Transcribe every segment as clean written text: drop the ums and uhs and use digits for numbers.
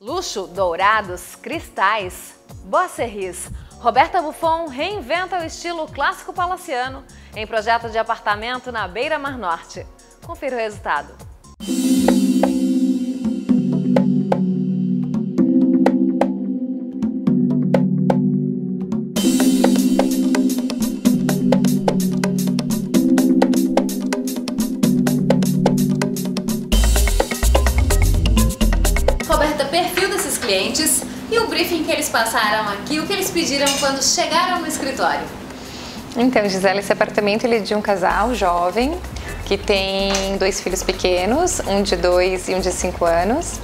Luxo, dourados, cristais, Boisserris. Roberta Buffon reinventa o estilo clássico palaciano em projeto de apartamento na Beira-Mar Norte. Confira o resultado. Roberta, perfil desses clientes e o briefing que eles passaram aqui, o que eles pediram quando chegaram no escritório? Então, Gisela, esse apartamento ele é de um casal jovem que tem 2 filhos pequenos, um de 2 e um de 5 anos.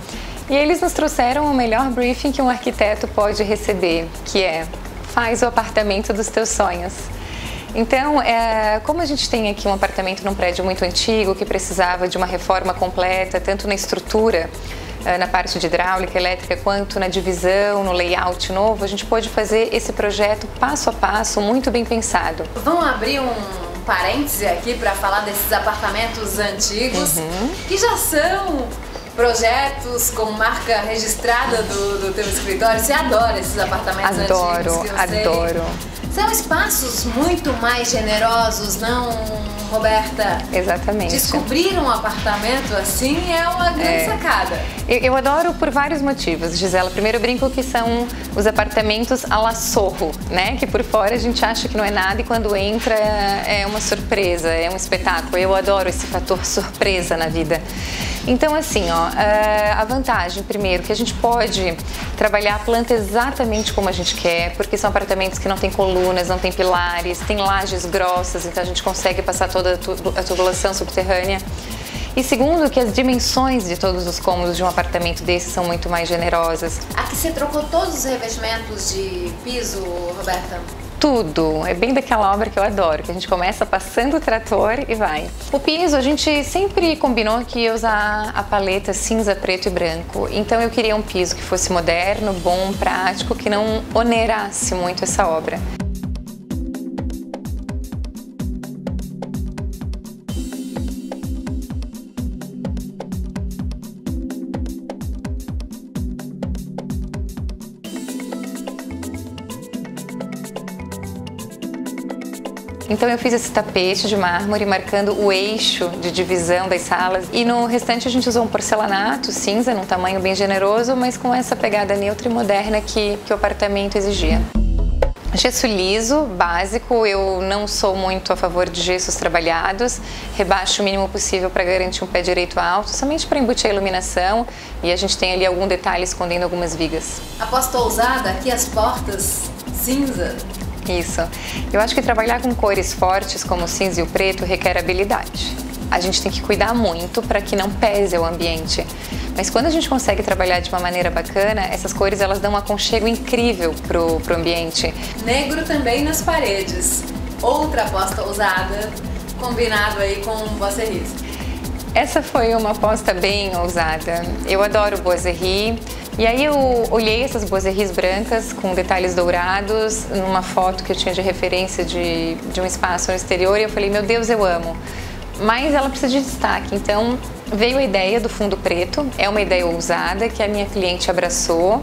E eles nos trouxeram o melhor briefing que um arquiteto pode receber, que é: faz o apartamento dos teus sonhos. Então, como a gente tem aqui um apartamento num prédio muito antigo que precisava de uma reforma completa, tanto na estrutura, na parte de hidráulica, elétrica, quanto na divisão, no layout novo, a gente pôde fazer esse projeto passo a passo, muito bem pensado. Vamos abrir um parêntese aqui para falar desses apartamentos antigos, que já são projetos com marca registrada do teu escritório. Você adora esses apartamentos antigos? Adoro. São espaços muito mais generosos, não, Roberta? Exatamente. Descobrir um apartamento assim é uma grande sacada. Eu adoro por vários motivos, Gisela. Primeiro, eu brinco que são os apartamentos à la Sorro, né? Que por fora a gente acha que não é nada e quando entra é uma surpresa, é um espetáculo. Eu adoro esse fator surpresa na vida. Então, assim, a vantagem, primeiro, que a gente pode trabalhar a planta exatamente como a gente quer, porque são apartamentos que não tem colunas, não tem pilares, tem lajes grossas, então a gente consegue passar toda a tubulação subterrânea. E segundo, que as dimensões de todos os cômodos de um apartamento desse são muito mais generosas. Aqui você trocou todos os revestimentos de piso, Roberta? Tudo, é bem daquela obra que eu adoro, que a gente começa passando o trator e vai. O piso, a gente sempre combinou que ia usar a paleta cinza, preto e branco, então eu queria um piso que fosse moderno, bom, prático, que não onerasse muito essa obra. Então eu fiz esse tapete de mármore marcando o eixo de divisão das salas e no restante a gente usou um porcelanato cinza num tamanho bem generoso, mas com essa pegada neutra e moderna que o apartamento exigia. Gesso liso, básico, eu não sou muito a favor de gessos trabalhados, rebaixo o mínimo possível para garantir um pé direito alto, somente para embutir a iluminação e a gente tem ali algum detalhe escondendo algumas vigas. Aposta ousada, aqui as portas cinza. Isso. Eu acho que trabalhar com cores fortes como o cinza e o preto requer habilidade. A gente tem que cuidar muito para que não pese o ambiente. Mas quando a gente consegue trabalhar de uma maneira bacana, essas cores elas dão um aconchego incrível pro ambiente. Negro também nas paredes. Outra aposta ousada, combinado aí com o Boisserris. Essa foi uma aposta bem ousada. Eu adoro Boisserris. E aí eu olhei essas Boisserris brancas com detalhes dourados numa foto que eu tinha de referência de um espaço no exterior e eu falei, meu Deus, eu amo. Mas ela precisa de destaque, então veio a ideia do fundo preto, é uma ideia ousada que a minha cliente abraçou.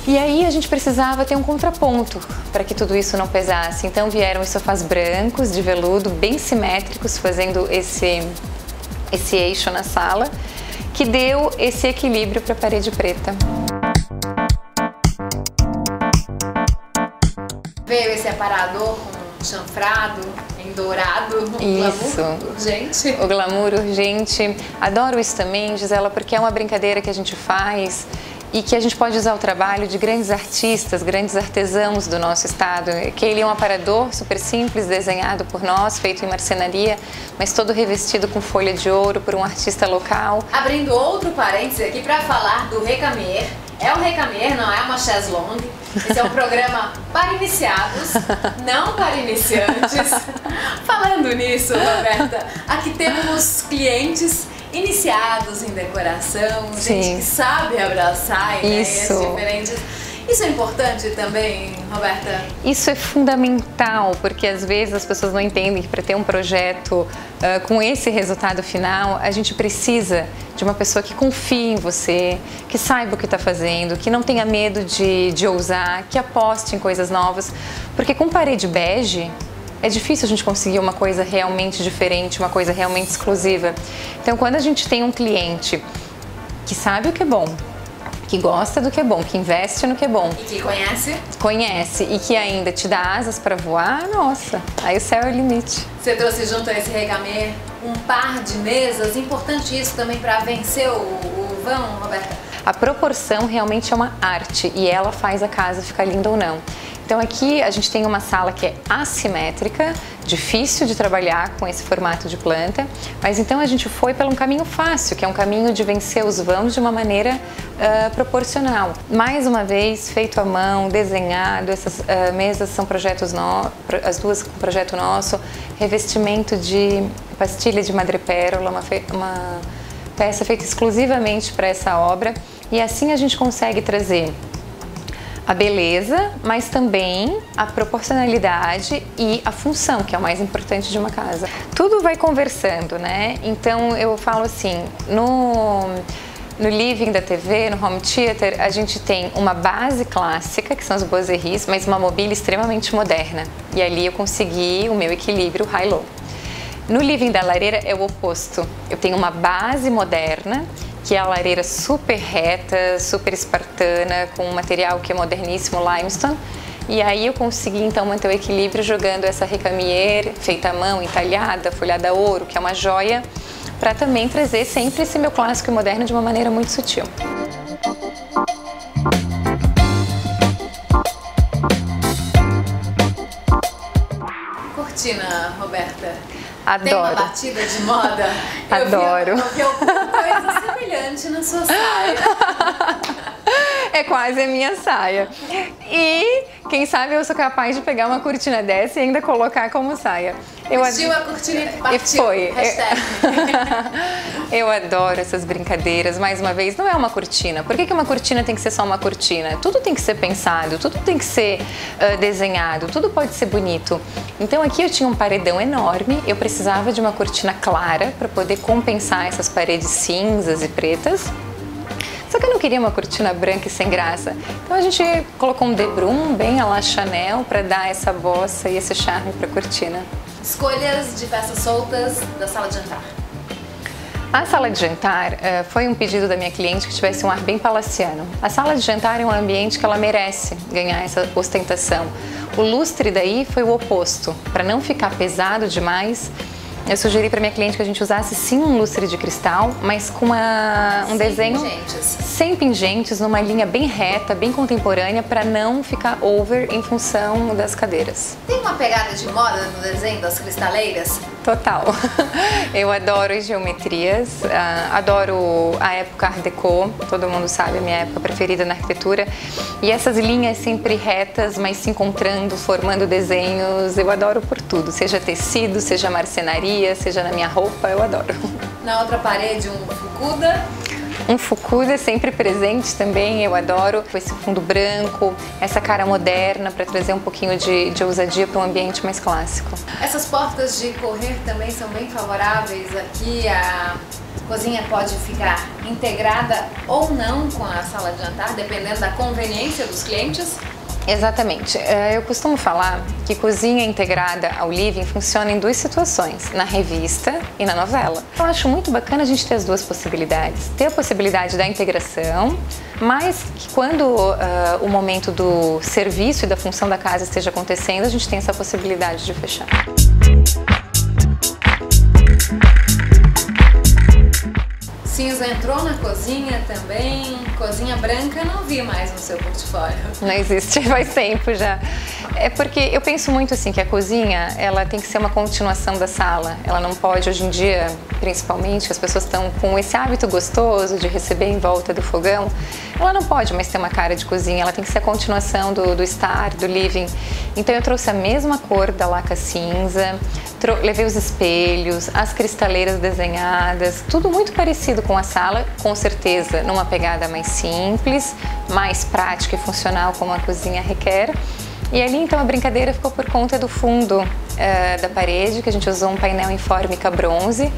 E aí a gente precisava ter um contraponto para que tudo isso não pesasse, então vieram os sofás brancos de veludo, bem simétricos, fazendo esse eixo na sala, que deu esse equilíbrio para a parede preta. Veio esse aparador com chanfrado, em dourado, Isso. Glamour urgente. O glamour urgente. Adoro isso também, Gisela, porque é uma brincadeira que a gente faz e que a gente pode usar o trabalho de grandes artistas, grandes artesãos do nosso estado, que ele é um aparador super simples, desenhado por nós, feito em marcenaria, mas todo revestido com folha de ouro por um artista local. Abrindo outro parênteses aqui para falar do Recamer. É um Recamer, não é uma chaise longue. Esse é um programa para iniciados, não para iniciantes. Falando nisso, Roberta, aqui temos clientes iniciados em decoração, Sim. gente que sabe abraçar ideias Isso. diferentes. Isso é importante também, Roberta? Isso é fundamental, porque às vezes as pessoas não entendem que para ter um projeto com esse resultado final, a gente precisa de uma pessoa que confie em você, que saiba o que está fazendo, que não tenha medo de ousar, que aposte em coisas novas, porque com parede bege é difícil a gente conseguir uma coisa realmente diferente, uma coisa realmente exclusiva. Então, quando a gente tem um cliente que sabe o que é bom, que gosta do que é bom, que investe no que é bom. E que conhece? Conhece e que ainda te dá asas para voar, nossa, aí o céu é o limite. Você trouxe junto a esse Recamer um par de mesas, importante isso também para vencer o vão, Roberta? A proporção realmente é uma arte e ela faz a casa ficar linda ou não. Então aqui a gente tem uma sala que é assimétrica, difícil de trabalhar com esse formato de planta, mas então a gente foi pelo um caminho fácil, que é um caminho de vencer os vãos de uma maneira proporcional. Mais uma vez, feito à mão, desenhado, essas mesas são projetos as duas com projeto nosso, revestimento de pastilha de madrepérola, uma peça feita exclusivamente para essa obra, e assim a gente consegue trazer a beleza, mas também a proporcionalidade e a função, que é o mais importante de uma casa. Tudo vai conversando, né? Então eu falo assim, no living da TV, no home theater, a gente tem uma base clássica, que são os boiseries, mas uma mobília extremamente moderna. E ali eu consegui o meu equilíbrio high-low. No living da lareira é o oposto. Eu tenho uma base moderna, que é a lareira super reta, super espartana, com um material que é moderníssimo, limestone. E aí eu consegui então manter o equilíbrio jogando essa Recamier feita à mão, entalhada, folhada a ouro, que é uma joia, para também trazer sempre esse meu clássico e moderno de uma maneira muito sutil. Cortina, Roberta. Adoro. Tem uma batida de moda? Adoro. Eu vi alguma coisa semelhante na sua saia. É quase a minha saia. E quem sabe eu sou capaz de pegar uma cortina dessa e ainda colocar como saia. Vestiu a cortina e partiu. Foi. Hashtag. Eu adoro essas brincadeiras. Mais uma vez, não é uma cortina. Por que uma cortina tem que ser só uma cortina? Tudo tem que ser pensado, tudo tem que ser desenhado, tudo pode ser bonito. Então aqui eu tinha um paredão enorme, eu precisava de uma cortina clara para poder compensar essas paredes cinzas e pretas. Só que eu não queria uma cortina branca e sem graça. Então a gente colocou um debrum bem à la Chanel para dar essa bossa e esse charme para a cortina. Escolhas de peças soltas da sala de jantar. A sala de jantar foi um pedido da minha cliente que tivesse um ar bem palaciano. A sala de jantar é um ambiente que ela merece ganhar essa ostentação. O lustre daí foi o oposto. Para não ficar pesado demais, eu sugeri para minha cliente que a gente usasse sim um lustre de cristal, mas com um desenho sem pingentes, numa linha bem reta, bem contemporânea, para não ficar over em função das cadeiras. Tem uma pegada de moda no desenho das cristaleiras? Total. Eu adoro as geometrias, adoro a época Art Deco, todo mundo sabe, a minha época preferida na arquitetura. E essas linhas sempre retas, mas se encontrando, formando desenhos, eu adoro por tudo. Seja tecido, seja marcenaria, seja na minha roupa, eu adoro. Na outra parede, um Fukuda. Um Fukuda sempre presente também, eu adoro. Esse fundo branco, essa cara moderna para trazer um pouquinho de ousadia para um ambiente mais clássico. Essas portas de correr também são bem favoráveis. Aqui a cozinha pode ficar integrada ou não com a sala de jantar, dependendo da conveniência dos clientes. Exatamente. Eu costumo falar que cozinha integrada ao living funciona em duas situações, na revista e na novela. Eu acho muito bacana a gente ter as duas possibilidades. Ter a possibilidade da integração, mas que quando o momento do serviço e da função da casa esteja acontecendo, a gente tem essa possibilidade de fechar. Cinza entrou na cozinha também. Cozinha branca não vi mais no seu portfólio. Não existe, faz tempo já. É porque eu penso muito assim que a cozinha, ela tem que ser uma continuação da sala. Ela não pode, hoje em dia, principalmente, as pessoas estão com esse hábito gostoso de receber em volta do fogão. Ela não pode mais ter uma cara de cozinha, ela tem que ser a continuação do estar, do living. Então eu trouxe a mesma cor da laca cinza, levei os espelhos, as cristaleiras desenhadas, tudo muito parecido com a sala, com certeza numa pegada mais simples, mais prática e funcional como a cozinha requer. E ali então a brincadeira ficou por conta do fundo da parede, que a gente usou um painel em fórmica bronze,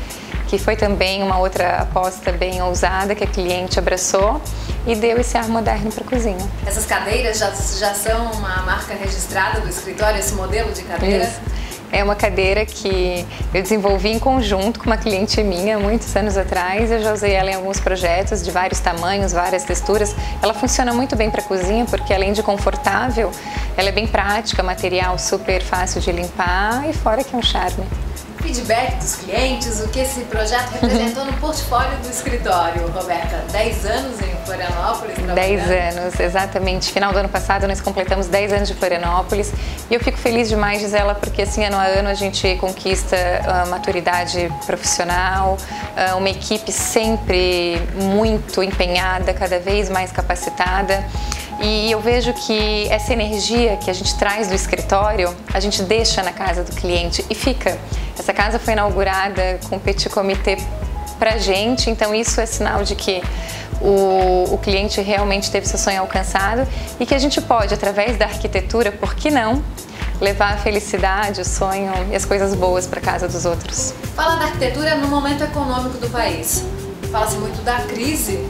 que foi também uma outra aposta bem ousada que a cliente abraçou e deu esse ar moderno para a cozinha. Essas cadeiras já são uma marca registrada do escritório, esse modelo de cadeira? Isso. É uma cadeira que eu desenvolvi em conjunto com uma cliente minha muitos anos atrás. Eu já usei ela em alguns projetos de vários tamanhos, várias texturas. Ela funciona muito bem para a cozinha porque, além de confortável, ela é bem prática, material super fácil de limpar e fora que é um charme. Feedback dos clientes, o que esse projeto representou no portfólio do escritório, Roberta? 10 anos em Florianópolis trabalhando? 10 anos, exatamente. Final do ano passado nós completamos 10 anos de Florianópolis e eu fico feliz demais, Gisela, porque assim, ano a ano a gente conquista maturidade profissional, uma equipe sempre muito empenhada, cada vez mais capacitada. E eu vejo que essa energia que a gente traz do escritório, a gente deixa na casa do cliente e fica. Essa casa foi inaugurada com petit comité pra gente, então isso é sinal de que o cliente realmente teve seu sonho alcançado e que a gente pode, através da arquitetura, por que não, levar a felicidade, o sonho e as coisas boas para casa dos outros. Fala da arquitetura no momento econômico do país. Fala-se muito da crise.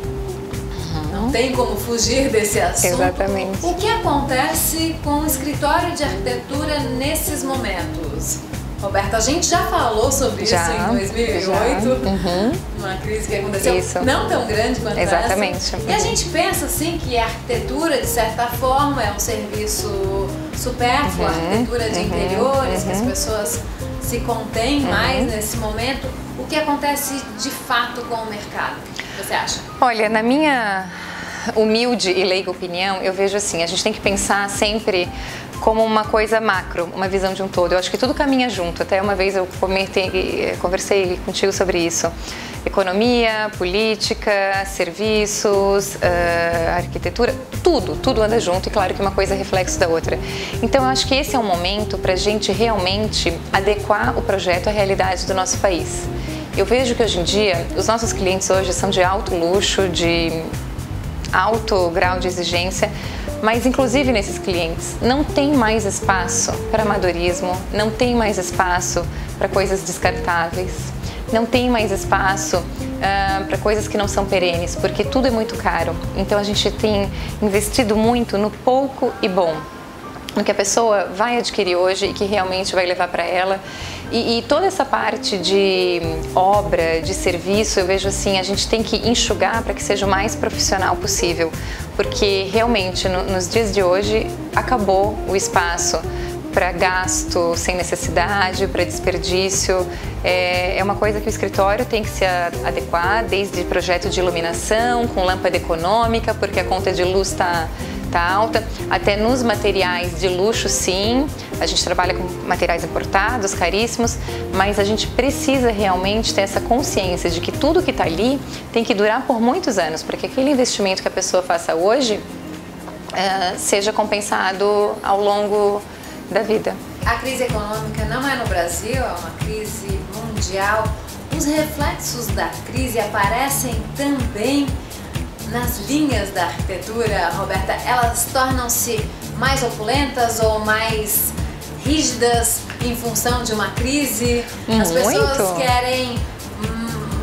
Não tem como fugir desse assunto. Exatamente. O que acontece com o escritório de arquitetura nesses momentos? Roberta, a gente já falou sobre isso em 2008, uma crise que aconteceu não tão grande quanto Exatamente. essa. E a gente pensa assim que a arquitetura, de certa forma, é um serviço supérfluo, a arquitetura de interiores, que as pessoas se contêm mais nesse momento. O que acontece de fato com o mercado? Você acha? Olha, na minha humilde e leiga opinião, eu vejo assim, a gente tem que pensar sempre como uma coisa macro, uma visão de um todo. Eu acho que tudo caminha junto. Até uma vez eu conversei contigo sobre isso. Economia, política, serviços, arquitetura, tudo anda junto e claro que uma coisa é reflexo da outra. Então eu acho que esse é um momento para a gente realmente adequar o projeto à realidade do nosso país. Eu vejo que hoje em dia, os nossos clientes hoje são de alto luxo, de alto grau de exigência, mas inclusive nesses clientes não tem mais espaço para amadorismo, não tem mais espaço para coisas descartáveis, não tem mais espaço para coisas que não são perenes, porque tudo é muito caro. Então a gente tem investido muito no pouco e bom, no que a pessoa vai adquirir hoje e que realmente vai levar para ela. E toda essa parte de obra, de serviço, eu vejo assim, a gente tem que enxugar para que seja o mais profissional possível, porque realmente nos dias de hoje acabou o espaço para gasto sem necessidade, para desperdício. É uma coisa que o escritório tem que se adequar, desde projeto de iluminação, com lâmpada econômica, porque a conta de luz está alta, até nos materiais de luxo, sim, a gente trabalha com materiais importados, caríssimos, mas a gente precisa realmente ter essa consciência de que tudo que está ali tem que durar por muitos anos, para que aquele investimento que a pessoa faça hoje seja compensado ao longo da vida. A crise econômica não é no Brasil, é uma crise mundial. Os reflexos da crise aparecem também nas linhas da arquitetura, Roberta. Elas tornam-se mais opulentas ou mais rígidas em função de uma crise? As pessoas querem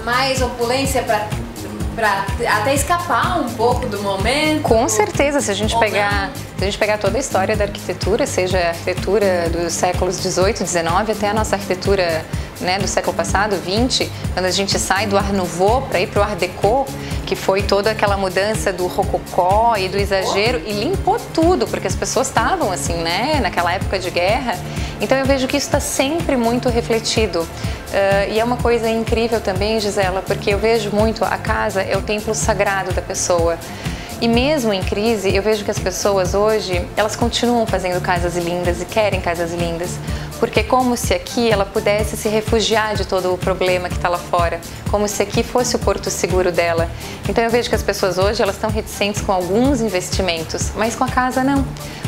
mais opulência para até escapar um pouco do momento? Com certeza, se a gente pegar toda a história da arquitetura, seja a arquitetura dos séculos 18, 19, até a nossa arquitetura, né, do século passado, 20, quando a gente sai do Art Nouveau para ir para o Art Deco, que foi toda aquela mudança do rococó e do exagero, e limpou tudo, porque as pessoas estavam assim, né, naquela época de guerra. Então eu vejo que isso está sempre muito refletido. E é uma coisa incrível também, Gisela, porque eu vejo muito a casa é o templo sagrado da pessoa. E mesmo em crise, eu vejo que as pessoas hoje, elas continuam fazendo casas lindas e querem casas lindas, porque é como se aqui ela pudesse se refugiar de todo o problema que está lá fora, como se aqui fosse o porto seguro dela. Então eu vejo que as pessoas hoje, elas estão reticentes com alguns investimentos, mas com a casa não.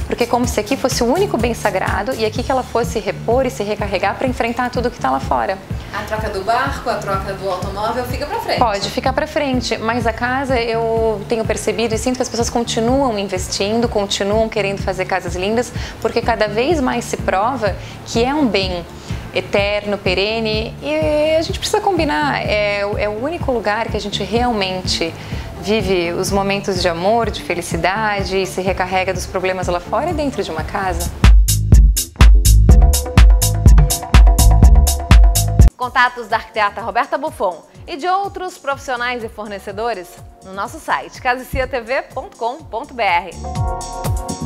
Porque é como se aqui fosse o único bem sagrado e aqui que ela fosse repor e se recarregar para enfrentar tudo que está lá fora. A troca do barco, a troca do automóvel fica para frente. Pode ficar para frente, mas a casa eu tenho percebido e sinto que as pessoas continuam investindo, continuam querendo fazer casas lindas, porque cada vez mais se prova que é um bem eterno, perene, e a gente precisa combinar, é o único lugar que a gente realmente vive os momentos de amor, de felicidade e se recarrega dos problemas lá fora e dentro de uma casa. Contatos da arquiteta Roberta Buffon e de outros profissionais e fornecedores no nosso site casiciatv.com.br.